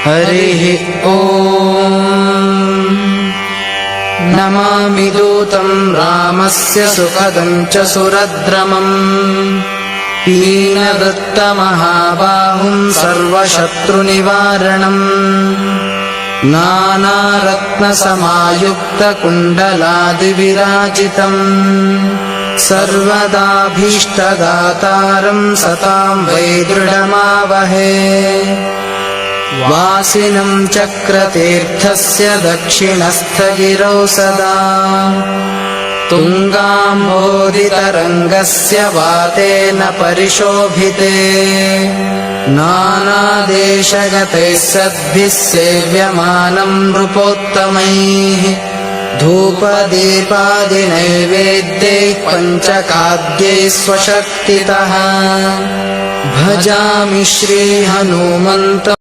हरिः ॐ। नमामि दूतं रामस्य सुखदं च सुरद्रमम् पीनवृत्तमहाबाहुं सर्वशत्रुनिवारणम् नानारत्नसमायुक्तकुण्डलादिविराजितम् सर्वदाभीष्टदातारं सतां वै दृढमावहे वासिनं चक्रतीर्थस्य दक्षिणस्थगिरौ सदा तुङ्गाम्भोधितरङ्गस्य वातेन परिशोभिते नानादेशगतैः सद्भिः सेव्यमानं नृपोत्तमैः धूपदीपादिनैवेद्यैः पञ्चखाद्यैः स्वशक्तितः भजामि श्रीहनुमन्तम्।